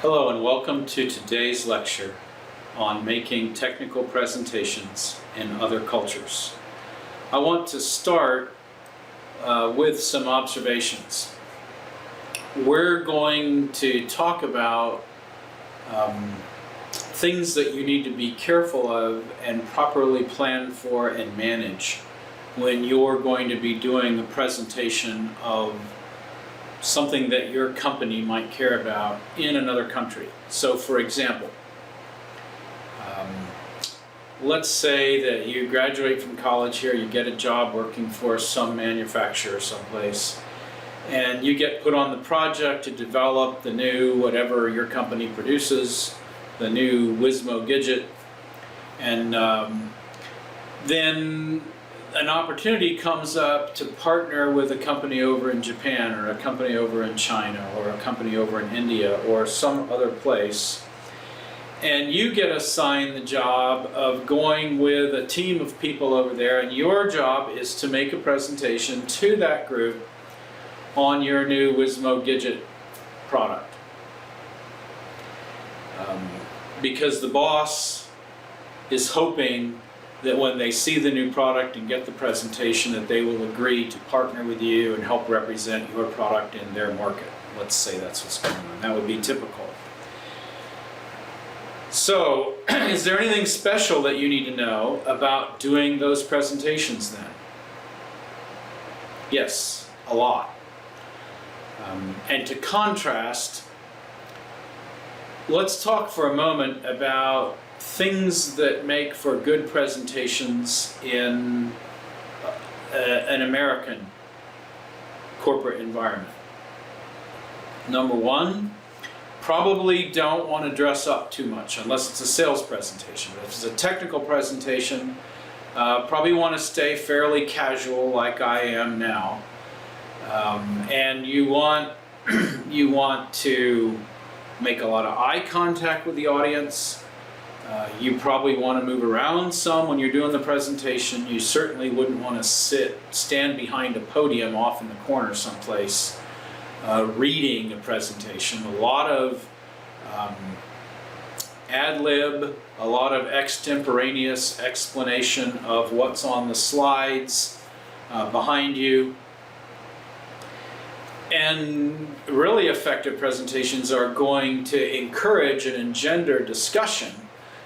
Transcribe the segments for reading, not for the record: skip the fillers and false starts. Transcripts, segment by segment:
Hello and welcome to today's lecture on making technical presentations in other cultures. I want to start with some observations. We're going to talk about things that you need to be careful of and properly plan for and manage when you're going to be doing a presentation of something that your company might care about in another country. So for example, let's say that you graduate from college here, you get a job working for some manufacturer someplace, and you get put on the project to develop the new whatever your company produces, the new Wizmo Gidget, and then an opportunity comes up to partner with a company over in Japan or a company over in China or a company over in India or some other place, and you get assigned the job of going with a team of people over there, and your job is to make a presentation to that group on your new Wizmo Gidget product. Because the boss is hoping that when they see the new product and get the presentation that they will agree to partner with you and help represent your product in their market. Let's say that's what's going on. That would be typical. So, is there anything special that you need to know about doing those presentations then? Yes, a lot. And to contrast, let's talk for a moment about things that make for good presentations in an American corporate environment. Number one, probably don't want to dress up too much unless it's a sales presentation. But if it's a technical presentation, probably want to stay fairly casual like I am now. And you want to make a lot of eye contact with the audience. You probably want to move around some when you're doing the presentation. You certainly wouldn't want to stand behind a podium off in the corner someplace reading a presentation. A lot of ad-lib, a lot of extemporaneous explanation of what's on the slides behind you. And really effective presentations are going to encourage and engender discussion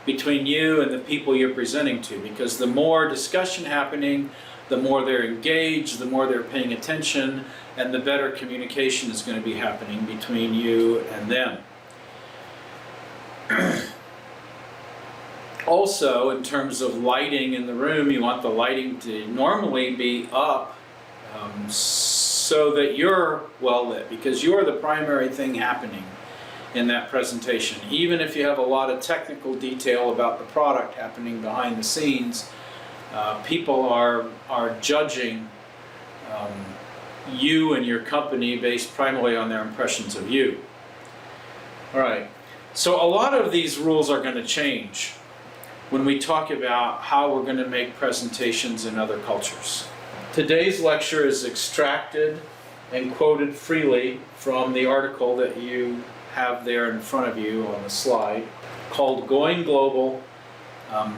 between you and the people you're presenting to, because the more discussion happening, the more they're engaged, the more they're paying attention, and the better communication is going to be happening between you and them. Also, in terms of lighting in the room, you want the lighting to normally be up so that you're well lit, because you're the primary thing happening in that presentation. Even if you have a lot of technical detail about the product happening behind the scenes, people are judging you and your company based primarily on their impressions of you. All right, so a lot of these rules are going to change when we talk about how we're going to make presentations in other cultures. Today's lecture is extracted and quoted freely from the article that you have there in front of you on the slide, called Going Global,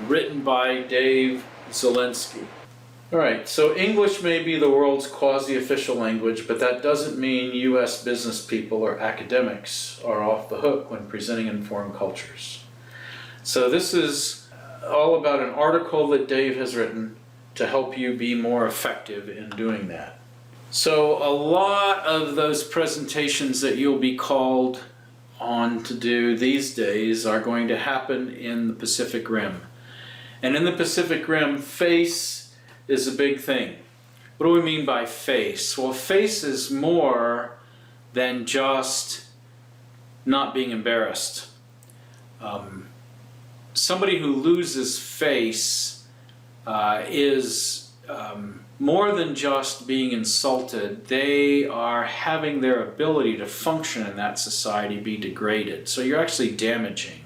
written by Dave Zelinsky. All right, so English may be the world's quasi-official language, but that doesn't mean US business people or academics are off the hook when presenting in foreign cultures. So this is all about an article that Dave has written to help you be more effective in doing that. So a lot of those presentations that you'll be called on to do these days are going to happen in the Pacific Rim. And in the Pacific Rim, face is a big thing. What do we mean by face? Well, face is more than just not being embarrassed. Somebody who loses face is more than just being insulted. They are having their ability to function in that society be degraded. So you're actually damaging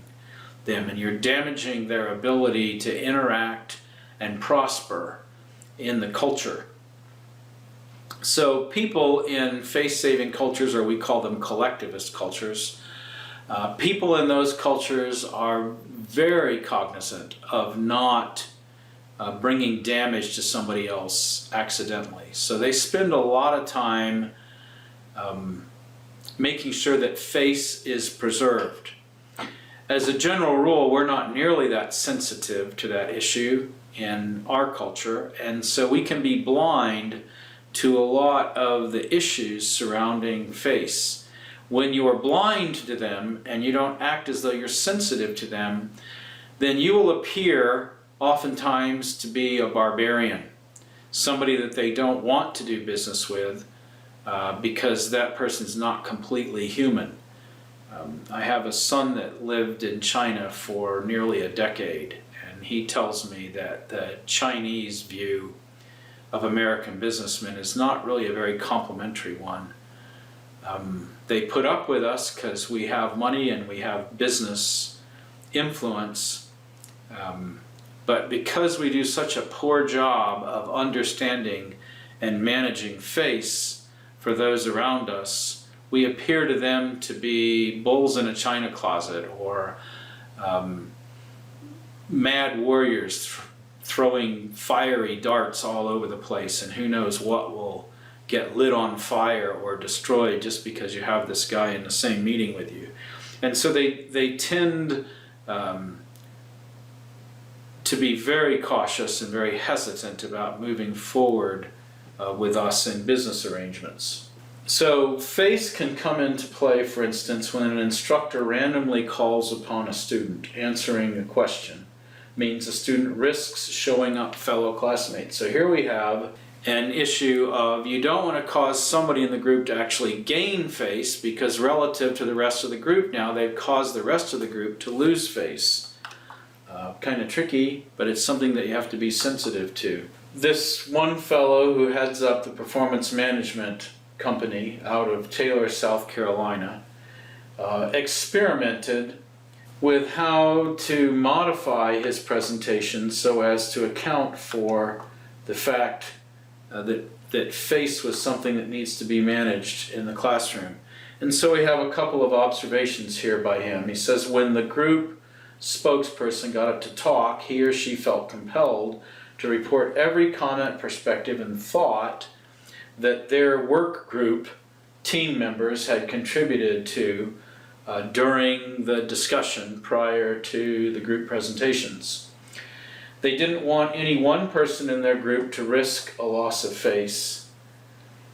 them, and you're damaging their ability to interact and prosper in the culture. So people in face-saving cultures, or we call them collectivist cultures, People in those cultures are very cognizant of not bringing damage to somebody else accidentally. So they spend a lot of time making sure that face is preserved. As a general rule, we're not nearly that sensitive to that issue in our culture, and so we can be blind to a lot of the issues surrounding face. When you are blind to them and you don't act as though you're sensitive to them, then you will appear oftentimes to be a barbarian, somebody that they don't want to do business with because that person's not completely human. I have a son that lived in China for nearly a decade, and he tells me that the Chinese view of American businessmen is not really a very complimentary one. They put up with us because we have money and we have business influence, but because we do such a poor job of understanding and managing face for those around us, we appear to them to be bulls in a china closet, or mad warriors throwing fiery darts all over the place, and who knows what will get lit on fire or destroyed just because you have this guy in the same meeting with you. And so they tend to be very cautious and very hesitant about moving forward with us in business arrangements. So face can come into play, for instance, when an instructor randomly calls upon a student answering a question. Means a student risks showing up fellow classmates. So here we have an issue of you don't want to cause somebody in the group to actually gain face, because relative to the rest of the group now they've caused the rest of the group to lose face. Kind of tricky, but it's something that you have to be sensitive to. This one fellow who heads up the performance management company out of Taylor, South Carolina, experimented with how to modify his presentation so as to account for the fact that face was something that needs to be managed in the classroom. And so we have a couple of observations here by him. He says when the group spokesperson got up to talk, he or she felt compelled to report every comment, perspective, and thought that their work group team members had contributed to during the discussion prior to the group presentations. They didn't want any one person in their group to risk a loss of face.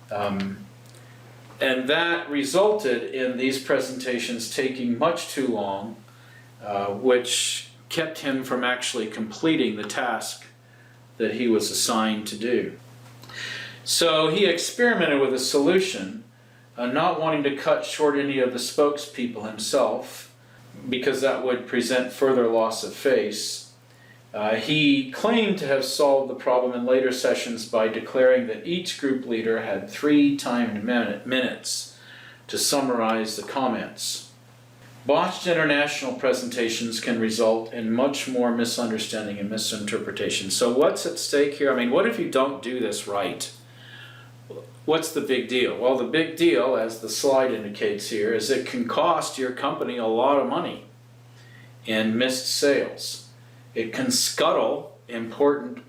And that resulted in these presentations taking much too long, which kept him from actually completing the task that he was assigned to do. So he experimented with a solution, not wanting to cut short any of the spokespeople himself, because that would present further loss of face. He claimed to have solved the problem in later sessions by declaring that each group leader had 3 timed minutes to summarize the comments. Botched international presentations can result in much more misunderstanding and misinterpretation. So what's at stake here? I mean, what if you don't do this right? What's the big deal? Well, the big deal, as the slide indicates here, is it can cost your company a lot of money in missed sales. It can scuttle important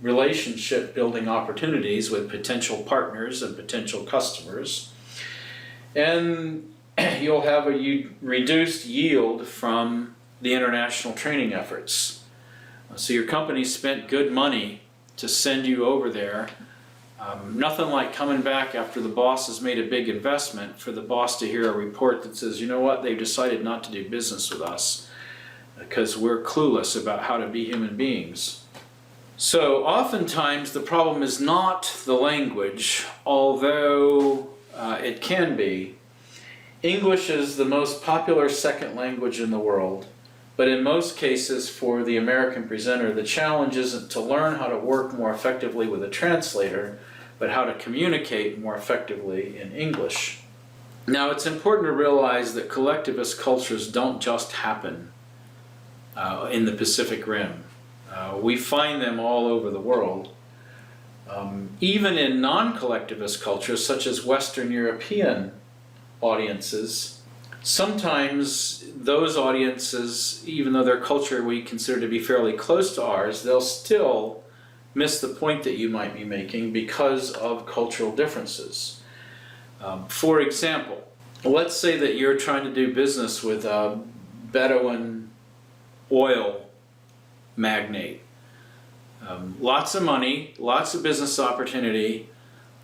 relationship building opportunities with potential partners and potential customers. And you'll have a reduced yield from the international training efforts. So your company spent good money to send you over there. Nothing like coming back after the boss has made a big investment for the boss to hear a report that says, you know what, they've decided not to do business with us because we're clueless about how to be human beings. So oftentimes the problem is not the language, although it can be. English is the most popular second language in the world, but in most cases for the American presenter, the challenge isn't to learn how to work more effectively with a translator, but how to communicate more effectively in English. Now, it's important to realize that collectivist cultures don't just happen in the Pacific Rim. We find them all over the world. Even in non-collectivist cultures, such as Western European audiences, Sometimes those audiences, even though their culture we consider to be fairly close to ours, they'll still miss the point that you might be making because of cultural differences. For example, let's say that you're trying to do business with a Bedouin oil magnate. Lots of money, lots of business opportunity,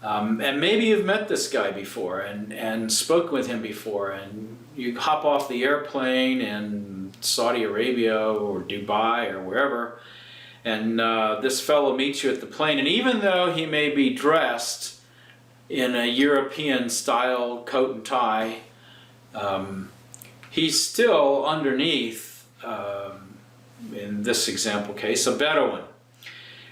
and maybe you've met this guy before and spoke with him before, and you hop off the airplane in Saudi Arabia or Dubai or wherever, and this fellow meets you at the plane, and even though he may be dressed in a European style coat and tie, he's still underneath, in this example case, a Bedouin.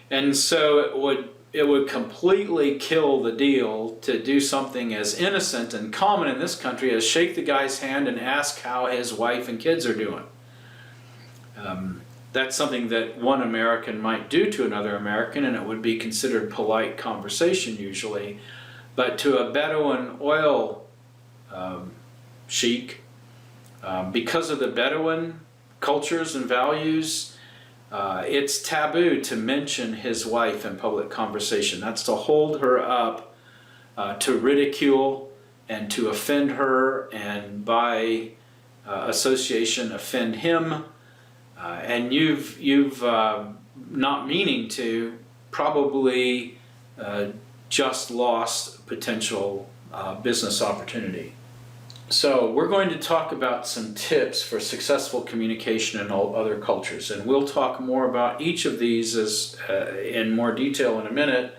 And so it would completely kill the deal to do something as innocent and common in this country as shake the guy's hand and ask how his wife and kids are doing. That's something that one American might do to another American, and it would be considered polite conversation usually. But to a Bedouin oil sheik, because of the Bedouin cultures and values, it's taboo to mention his wife in public conversation. That's to hold her up, to ridicule and to offend her, and by association offend him. And you've not meaning to, probably just lost potential business opportunity. So we're going to talk about some tips for successful communication in all other cultures, and we'll talk more about each of these in more detail in a minute.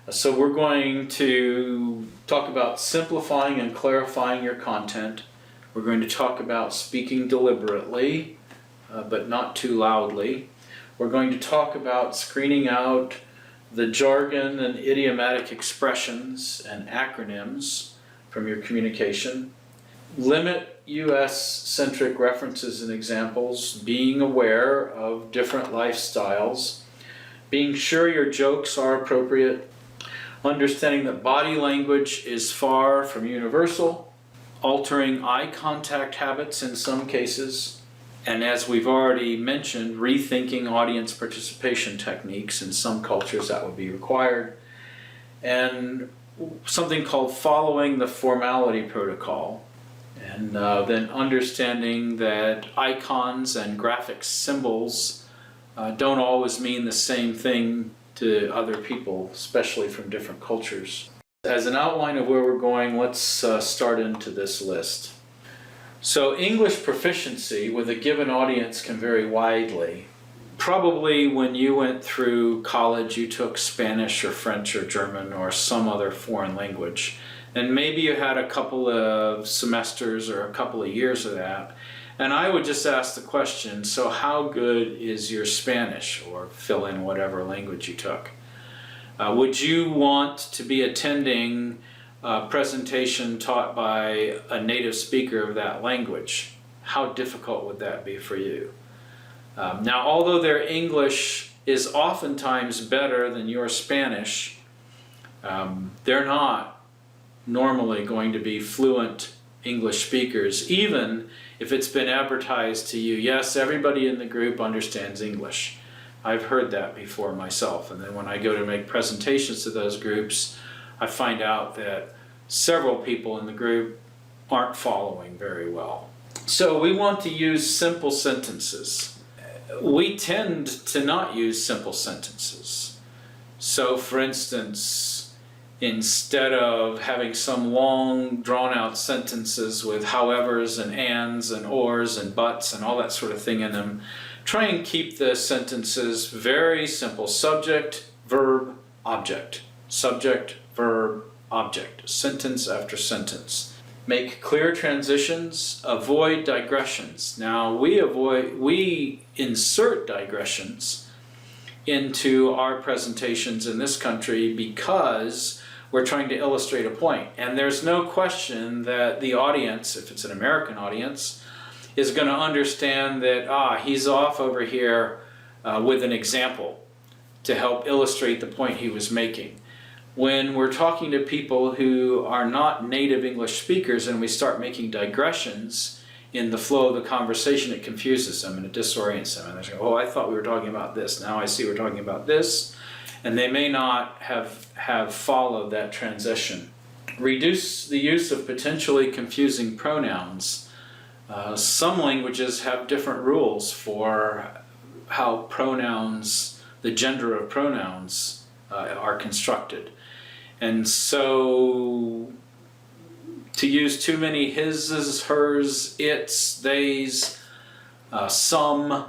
So we're going to talk about simplifying and clarifying your content. We're going to talk about speaking deliberately, but not too loudly. We're going to talk about screening out the jargon and idiomatic expressions and acronyms from your communication. Limit US-centric references and examples, being aware of different lifestyles, being sure your jokes are appropriate, understanding that body language is far from universal, altering eye contact habits in some cases, and as we've already mentioned, rethinking audience participation techniques. In some cultures that would be required, and something called following the formality protocol. And then understanding that icons and graphic symbols don't always mean the same thing to other people, especially from different cultures. As an outline of where we're going, let's start into this list. So English proficiency with a given audience can vary widely. Probably when you went through college, you took Spanish or French or German or some other foreign language. And maybe you had a couple of semesters or a couple of years of that. And I would just ask the question, so how good is your Spanish? Or fill in whatever language you took. Would you want to be attending a presentation taught by a native speaker of that language? How difficult would that be for you? Now, although their English is oftentimes better than your Spanish, they're not normally going to be fluent English speakers, even if it's been advertised to you, yes, everybody in the group understands English. I've heard that before myself, and then when I go to make presentations to those groups, I find out that several people in the group aren't following very well. So we want to use simple sentences. We tend to not use simple sentences. So for instance, instead of having some long drawn-out sentences with howevers and ands and ors and buts and all that sort of thing in them, try and keep the sentences very simple. Subject, verb, object. Subject, verb, object. Sentence after sentence. Make clear transitions. Avoid digressions. Now, we insert digressions into our presentations in this country because we're trying to illustrate a point. And there's no question that the audience, if it's an American audience, is going to understand that, he's off over here with an example to help illustrate the point he was making. when we're talking to people who are not native English speakers and we start making digressions in the flow of the conversation, it confuses them and it disorients them. And they say, oh, I thought we were talking about this. Now I see we're talking about this. And they may not have followed that transition. Reduce the use of potentially confusing pronouns. Some languages have different rules for how pronouns, the gender of pronouns, are constructed. And so to use too many his's, hers, its, they's, some,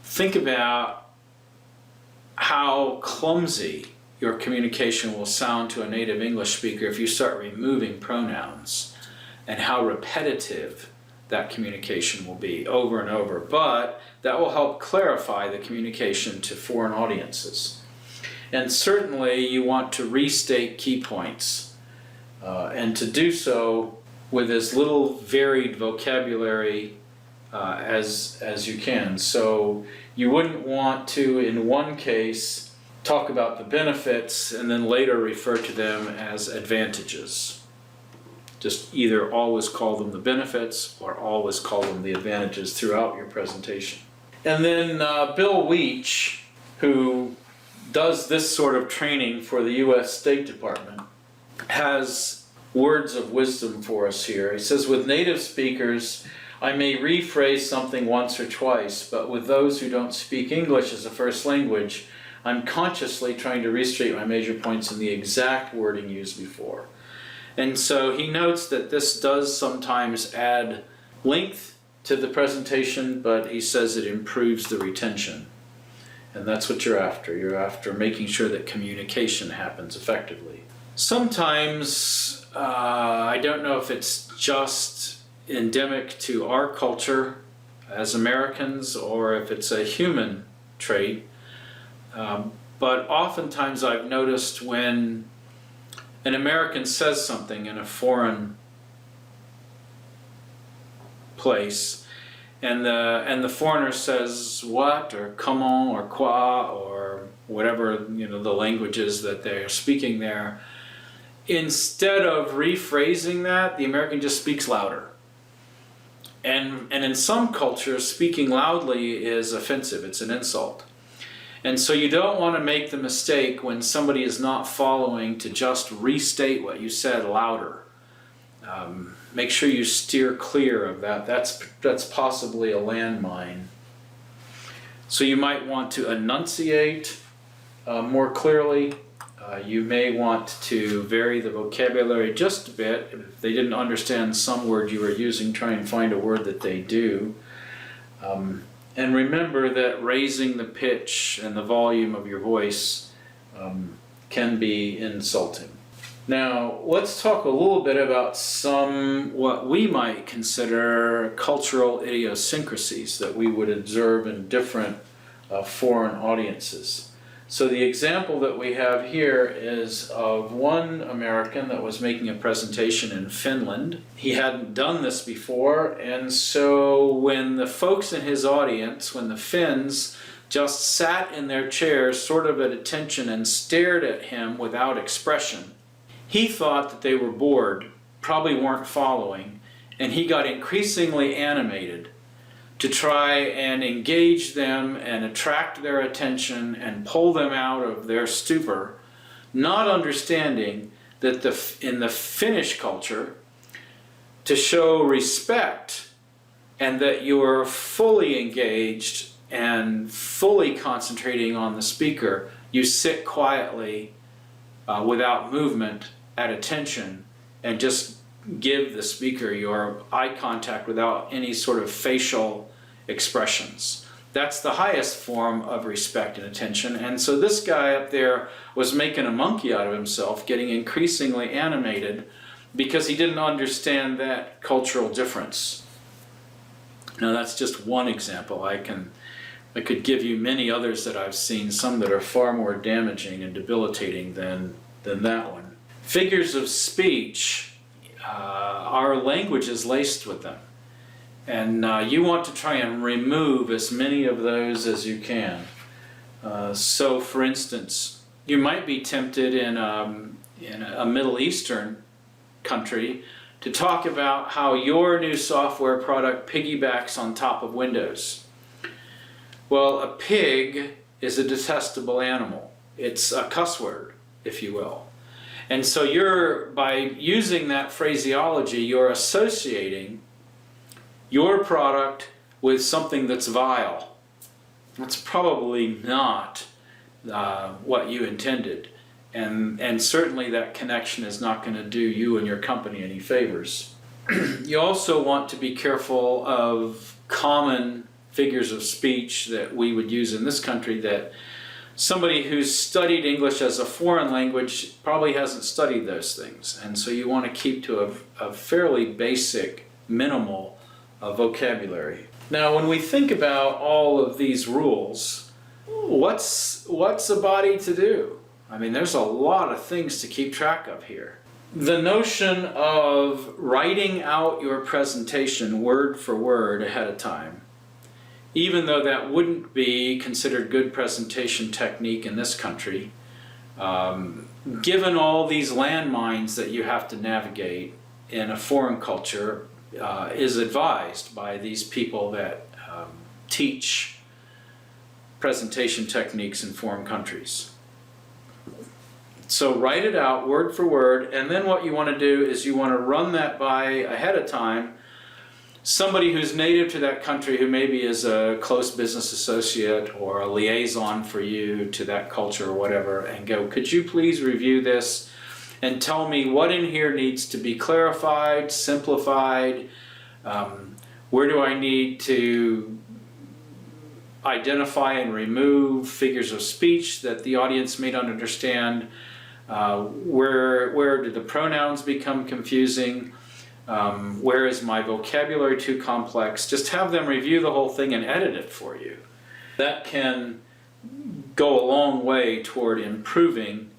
think about how clumsy your communication will sound to a native English speaker if you start removing pronouns, and how repetitive that communication will be over and over. But that will help clarify the communication to foreign audiences. And certainly you want to restate key points, and to do so with as little varied vocabulary as you can. So you wouldn't want to, in one case, talk about the benefits and then later refer to them as advantages. Just either always call them the benefits or always call them the advantages throughout your presentation. And then Bill Weech, who does this sort of training for the US State Department, has words of wisdom for us here. He says, with native speakers, I may rephrase something once or twice, but with those who don't speak English as a first language, I'm consciously trying to restate my major points in the exact wording used before. And so he notes that this does sometimes add length to the presentation, but he says it improves the retention. And that's what you're after. You're after making sure that communication happens effectively. Sometimes, I don't know if it's just endemic to our culture as Americans or if it's a human trait, but oftentimes I've noticed when an American says something in a foreign place, and the foreigner says what, or comment, or quoi, or whatever, the languages that they're speaking there, instead of rephrasing that, the American just speaks louder. And in some cultures, speaking loudly is offensive. It's an insult. And so you don't want to make the mistake when somebody is not following to just restate what you said louder. Make sure you steer clear of that. That's possibly a landmine. So you might want to enunciate more clearly. You may want to vary the vocabulary just a bit. If they didn't understand some word you were using, try and find a word that they do. And remember that raising the pitch and the volume of your voice can be insulting. Now, let's talk a little bit about some what we might consider cultural idiosyncrasies that we would observe in different foreign audiences. So the example that we have here is of one American that was making a presentation in Finland. He hadn't done this before, and so when the folks in his audience, when the Finns just sat in their chairs sort of at attention and stared at him without expression, he thought that they were bored, probably weren't following, and he got increasingly animated to try and engage them and attract their attention and pull them out of their stupor, not understanding that in the Finnish culture, to show respect and that you're fully engaged and fully concentrating on the speaker, you sit quietly without movement at attention and just give the speaker your eye contact without any sort of facial expressions. That's the highest form of respect and attention. And so this guy up there was making a monkey out of himself, getting increasingly animated because he didn't understand that cultural difference. Now that's just one example. I could give you many others that I've seen, some that are far more damaging and debilitating than that one. Figures of speech, our language is laced with them. And you want to try and remove as many of those as you can. So for instance, You might be tempted in a Middle Eastern country to talk about how your new software product piggybacks on top of Windows. Well, a pig is a detestable animal. It's a cuss word, if you will. And so by using that phraseology, you're associating your product with something that's vile. That's probably not what you intended. And certainly that connection is not going to do you and your company any favors. You also want to be careful of common figures of speech that we would use in this country that somebody who's studied English as a foreign language probably hasn't studied those things. And so you want to keep to a fairly basic, minimal vocabulary. Now, when we think about all of these rules, what's a body to do? I mean, there's a lot of things to keep track of here. The notion of writing out your presentation word for word ahead of time, even though that wouldn't be considered good presentation technique in this country, given all these landmines that you have to navigate in a foreign culture, is advised by these people that teach presentation techniques in foreign countries. So write it out word for word, and then what you want to do is you want to run that by ahead of time somebody who's native to that country, who maybe is a close business associate or a liaison for you to that culture or whatever, and go, could you please review this and tell me what in here needs to be clarified, simplified, where do I need to identify and remove figures of speech that the audience may not understand, where do the pronouns become confusing, where is my vocabulary too complex. Just have them review the whole thing and edit it for you. That can go a long way toward improving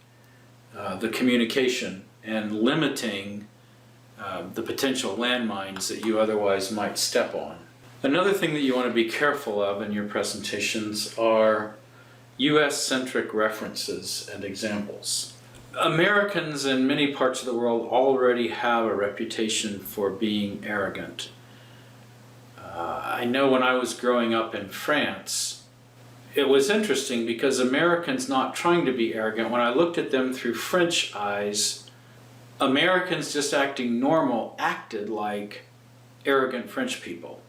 the communication and limiting the potential landmines that you otherwise might step on. Another thing that you want to be careful of in your presentations are US-centric references and examples. Americans in many parts of the world already have a reputation for being arrogant. I know when I was growing up in France, it was interesting because Americans not trying to be arrogant, when I looked at them through French eyes, Americans just acting normal acted like arrogant French people.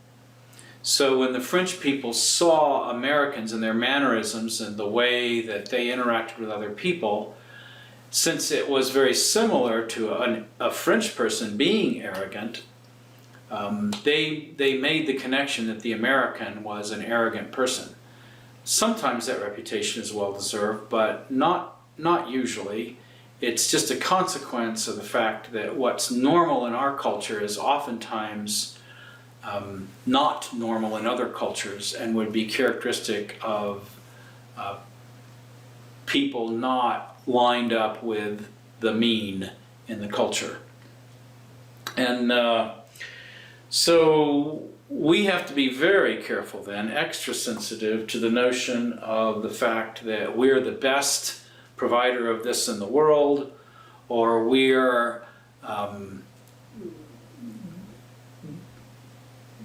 So when the French people saw Americans and their mannerisms and the way that they interacted with other people, since it was very similar to a French person being arrogant, they made the connection that the American was an arrogant person. Sometimes that reputation is well deserved, but not usually. It's just a consequence of the fact that what's normal in our culture is oftentimes not normal in other cultures and would be characteristic of people not lined up with the mean in the culture. And so we have to be very careful then, extra sensitive to the notion of the fact that we're the best provider of this in the world, or we're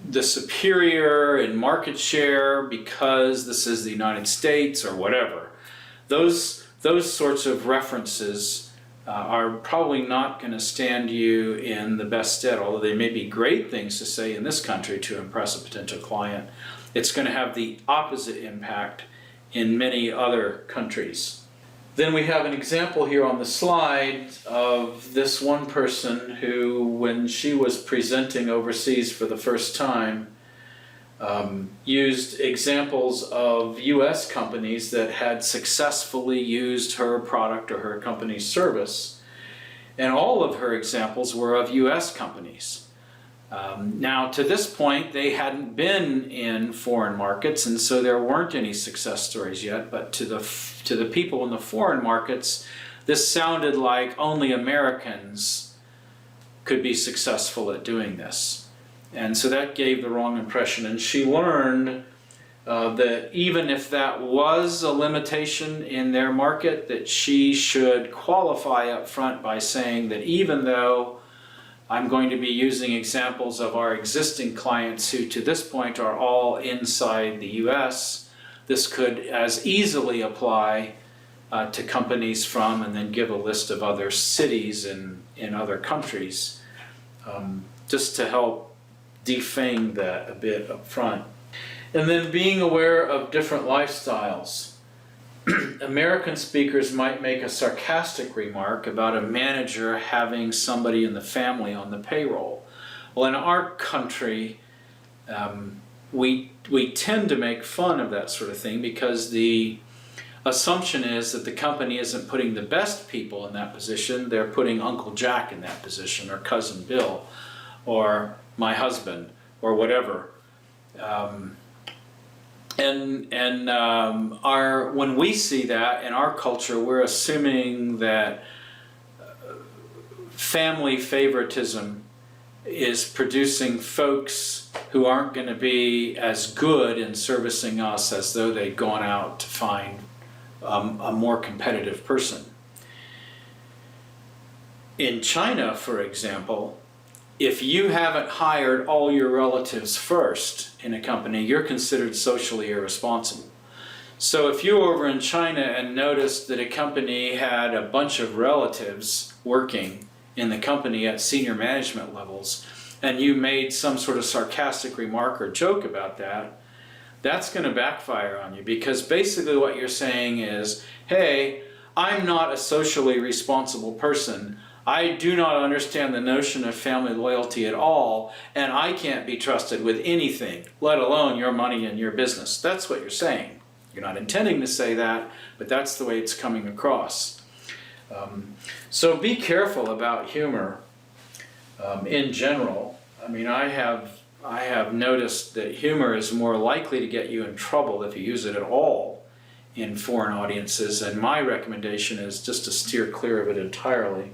the superior in market share because this is the United States or whatever. Those sorts of references are probably not going to stand you in the best stead, although they may be great things to say in this country to impress a potential client. It's going to have the opposite impact in many other countries. Then we have an example here on the slide of this one person who, when she was presenting overseas for the first time, used examples of US companies that had successfully used her product or her company's service. And all of her examples were of US companies. Now, to this point, they hadn't been in foreign markets, and so there weren't any success stories yet. But to the people in the foreign markets, this sounded like only Americans could be successful at doing this. And so that gave the wrong impression. And she learned that even if that was a limitation in their market, that she should qualify up front by saying that even though I'm going to be using examples of our existing clients who to this point are all inside the US, this could as easily apply to companies from, and then give a list of other cities in other countries, just to help defang that a bit up front. And then being aware of different lifestyles. American speakers might make a sarcastic remark about a manager having somebody in the family on the payroll. Well, in our country, we tend to make fun of that sort of thing because the assumption is that the company isn't putting the best people in that position, they're putting Uncle Jack in that position, or Cousin Bill, or my husband, or whatever. When we see that in our culture, we're assuming that family favoritism is producing folks who aren't going to be as good in servicing us as though they'd gone out to find a more competitive person. In China, for example, if you haven't hired all your relatives first in a company, you're considered socially irresponsible. So if you were over in China and noticed that a company had a bunch of relatives working in the company at senior management levels, and you made some sort of sarcastic remark or joke about that, that's going to backfire on you, because basically what you're saying is, hey, I'm not a socially responsible person. I do not understand the notion of family loyalty at all, and I can't be trusted with anything, let alone your money and your business. That's what you're saying. You're not intending to say that, but that's the way it's coming across. So be careful about humor in general. I mean, I have noticed that humor is more likely to get you in trouble if you use it at all in foreign audiences, and my recommendation is just to steer clear of it entirely.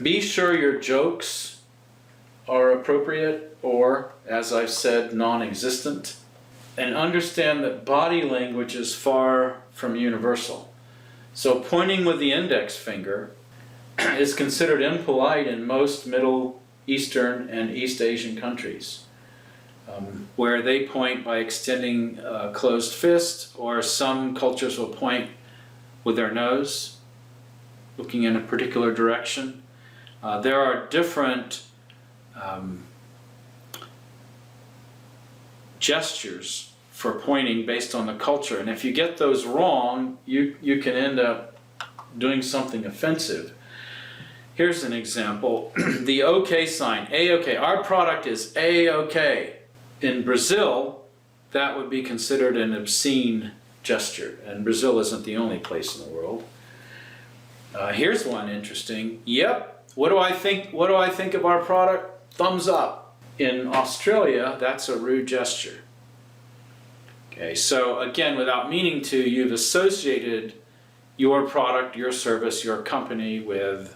Be sure your jokes are appropriate, or, as I've said, non-existent, and understand that body language is far from universal. So pointing with the index finger is considered impolite in most Middle Eastern and East Asian countries, where they point by extending a closed fist, or some cultures will point with their nose, looking in a particular direction. There are different gestures for pointing based on the culture, and if you get those wrong, you can end up doing something offensive. Here's an example. The OK sign, A-OK. Our product is A-OK. In Brazil, that would be considered an obscene gesture, and Brazil isn't the only place in the world. Here's one interesting. Yep. What do I think of our product? Thumbs up. In Australia, that's a rude gesture. Okay, so again, without meaning to, you've associated your product, your service, your company with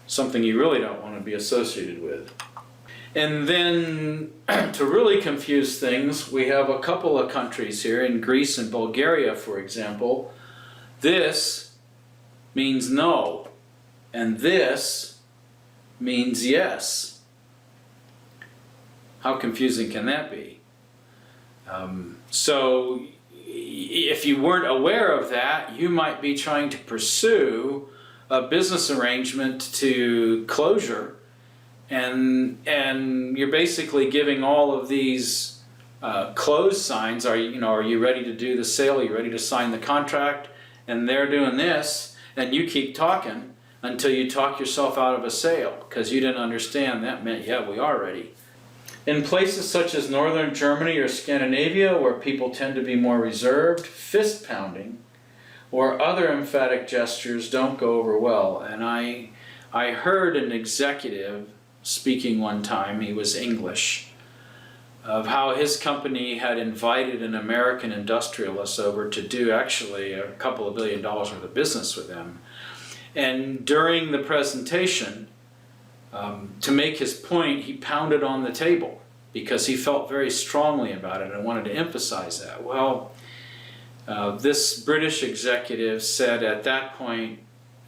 something you really don't want to be associated with. And then, to really confuse things, we have a couple of countries here, in Greece and Bulgaria, for example. This means no, and this means yes. How confusing can that be? So if you weren't aware of that, you might be trying to pursue a business arrangement to closure, and you're basically giving all of these close signs. Are you ready to do the sale? Are you ready to sign the contract? And they're doing this, and you keep talking until you talk yourself out of a sale because you didn't understand that meant, yeah, we are ready. In places such as northern Germany or Scandinavia, where people tend to be more reserved, fist pounding or other emphatic gestures don't go over well. And I heard an executive speaking one time, he was English, of how his company had invited an American industrialist over to do actually a couple of $1 billion worth of business with them. And during the presentation, to make his point, he pounded on the table. because he felt very strongly about it and wanted to emphasize that. Well, this British executive said at that point,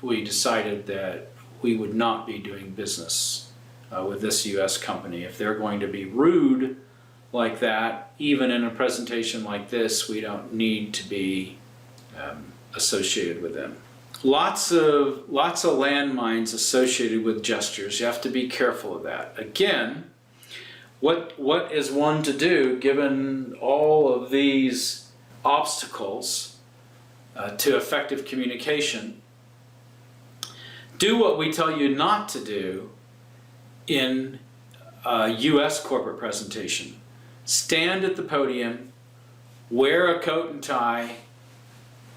we decided that we would not be doing business with this US company. If they're going to be rude like that, even in a presentation like this, we don't need to be associated with them. Lots of landmines associated with gestures. You have to be careful of that. Again, what is one to do given all of these obstacles to effective communication? Do what we tell you not to do in a US corporate presentation. Stand at the podium, wear a coat and tie,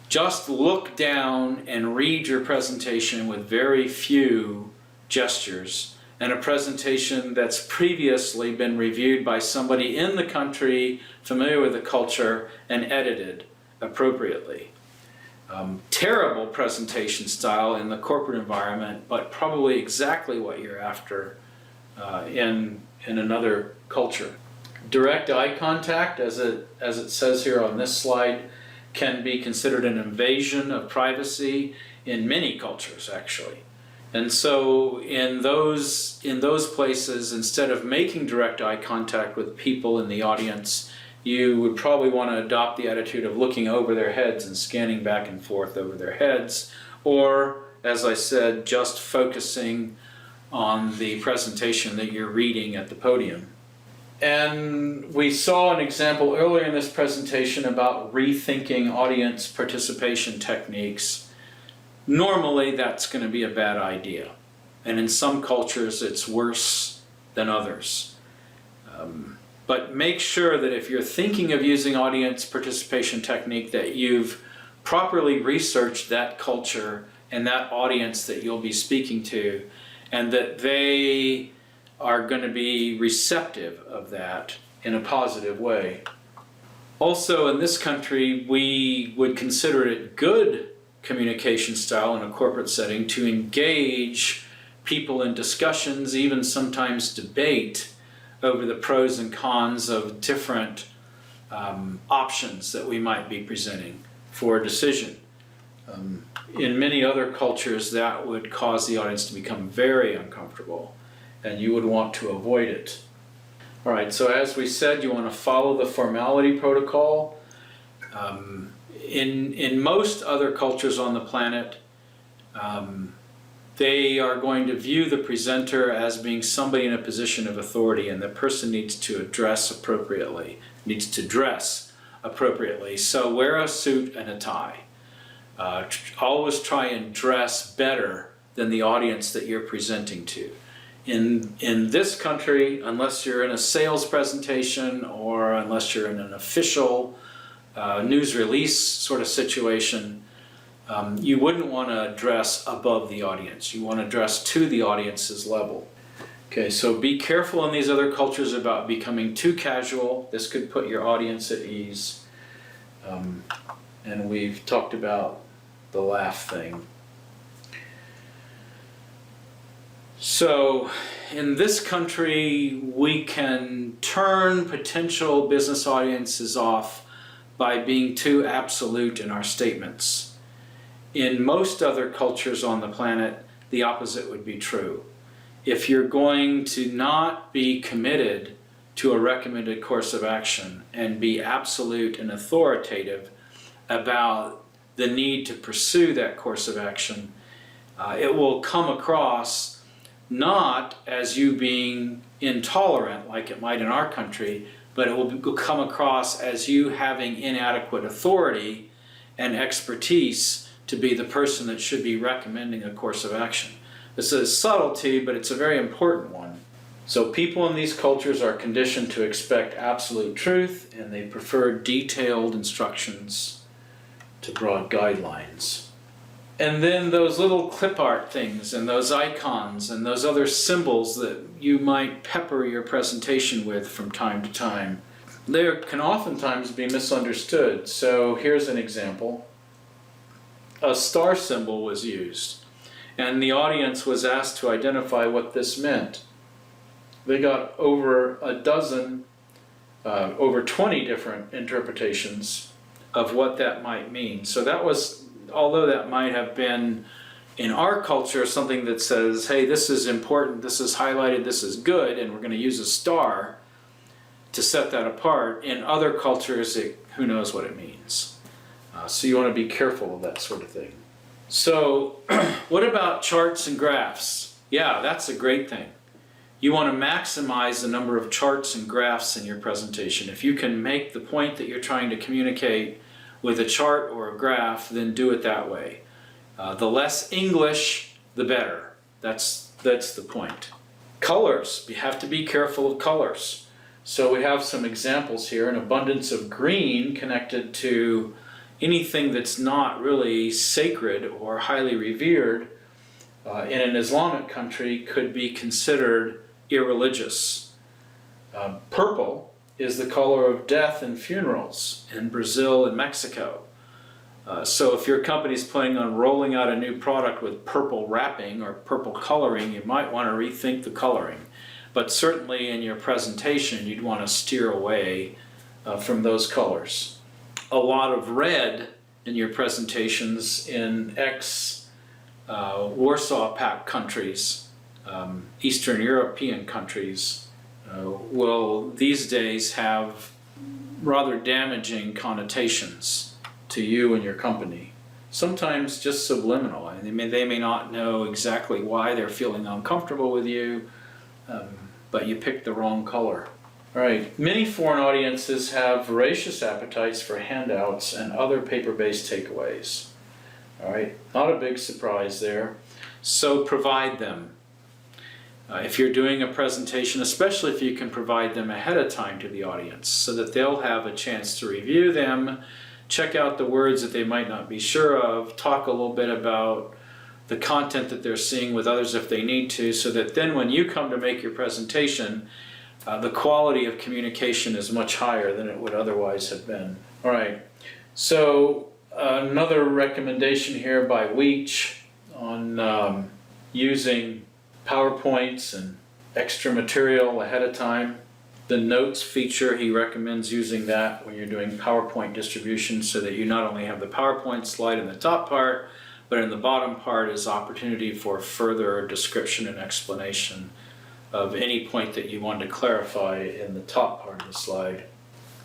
just look down and read your presentation with very few gestures, and a presentation that's previously been reviewed by somebody in the country familiar with the culture and edited appropriately. Terrible presentation style in the corporate environment, but probably exactly what you're after in another culture. Direct eye contact, as it says here on this slide, can be considered an invasion of privacy in many cultures, actually. And so in those places, instead of making direct eye contact with people in the audience, you would probably want to adopt the attitude of looking over their heads and scanning back and forth over their heads, or, as I said, just focusing on the presentation that you're reading at the podium. And we saw an example earlier in this presentation about rethinking audience participation techniques. Normally, that's going to be a bad idea. And in some cultures, it's worse than others. But make sure that if you're thinking of using audience participation technique, that you've properly researched that culture and that audience that you'll be speaking to, and that they are going to be receptive of that in a positive way. Also, in this country, we would consider it good communication style in a corporate setting to engage people in discussions, even sometimes debate over the pros and cons of different options that we might be presenting for a decision. In many other cultures, that would cause the audience to become very uncomfortable, and you would want to avoid it. All right, so as we said, you want to follow the formality protocol. In most other cultures on the planet, they are going to view the presenter as being somebody in a position of authority, and the person needs to dress appropriately. So wear a suit and a tie. Always try and dress better than the audience that you're presenting to. In this country, unless you're in a sales presentation or unless you're in an official news release sort of situation, you wouldn't want to dress above the audience. You want to dress to the audience's level. Okay, so be careful in these other cultures about becoming too casual. This could put your audience at ease. And we've talked about the laugh thing. So in this country, we can turn potential business audiences off by being too absolute in our statements. In most other cultures on the planet, the opposite would be true. If you're going to not be committed to a recommended course of action and be absolute and authoritative about the need to pursue that course of action, it will come across not as you being intolerant like it might in our country, but it will come across as you having inadequate authority and expertise to be the person that should be recommending a course of action. This is a subtlety, but it's a very important one. So people in these cultures are conditioned to expect absolute truth, and they prefer detailed instructions to broad guidelines. And then those little clip art things and those icons and those other symbols that you might pepper your presentation with from time to time, they can oftentimes be misunderstood. So here's an example. A star symbol was used, and the audience was asked to identify what this meant. they got over a dozen, over 20 different interpretations of what that might mean. So that was, although that might have been in our culture something that says, hey, this is important, this is highlighted, this is good, and we're going to use a star to set that apart. In other cultures, who knows what it means. So you want to be careful of that sort of thing. So what about charts and graphs? Yeah, that's a great thing. You want to maximize the number of charts and graphs in your presentation. If you can make the point that you're trying to communicate with a chart or a graph, then do it that way. The less English, the better. That's the point. Colors. You have to be careful of colors. So we have some examples here. An abundance of green connected to anything that's not really sacred or highly revered in an Islamic country could be considered irreligious. Purple is the color of death and funerals in Brazil and Mexico. So if your company's planning on rolling out a new product with purple wrapping or purple coloring, you might want to rethink the coloring. But certainly in your presentation, you'd want to steer away from those colors. A lot of red in your presentations in ex-Warsaw Pact countries, Eastern European countries, will these days have rather damaging connotations to you and your company. Sometimes just subliminal. I mean, they may not know exactly why they're feeling uncomfortable with you, but you picked the wrong color. All right, many foreign audiences have voracious appetites for handouts and other paper-based takeaways. All right, not a big surprise there. So provide them. If you're doing a presentation, especially if you can provide them ahead of time to the audience so that they'll have a chance to review them, check out the words that they might not be sure of, talk a little bit about the content that they're seeing with others if they need to, so that then when you come to make your presentation, the quality of communication is much higher than it would otherwise have been. All right, so another recommendation here by Weech on using PowerPoints and extra material ahead of time. The notes feature, he recommends using that when you're doing PowerPoint distribution so that you not only have the PowerPoint slide in the top part, but in the bottom part is opportunity for further description and explanation of any point that you want to clarify in the top part of the slide.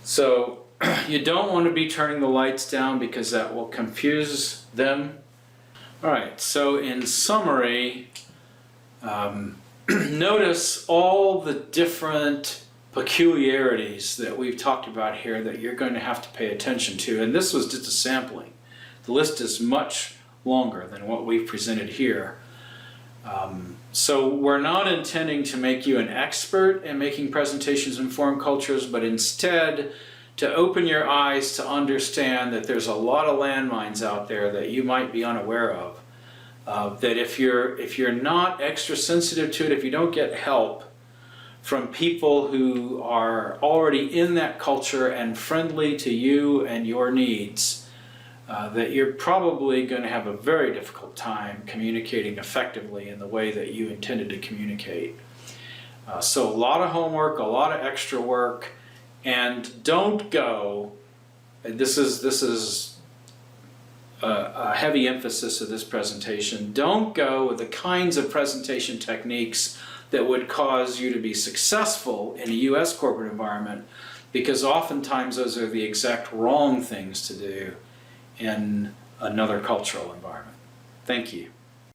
So you don't want to be turning the lights down because that will confuse them. All right, so in summary, notice all the different peculiarities that we've talked about here that you're going to have to pay attention to. And this was just a sampling. The list is much longer than what we've presented here. So we're not intending to make you an expert in making presentations in foreign cultures, but instead to open your eyes to understand that there's a lot of landmines out there that you might be unaware of. That if you're not extra sensitive to it, if you don't get help from people who are already in that culture and friendly to you and your needs, that you're probably going to have a very difficult time communicating effectively in the way that you intended to communicate. So a lot of homework, a lot of extra work, and don't go, and this is a heavy emphasis of this presentation, don't go with the kinds of presentation techniques that would cause you to be successful in a US corporate environment, because oftentimes those are the exact wrong things to do in another cultural environment. Thank you.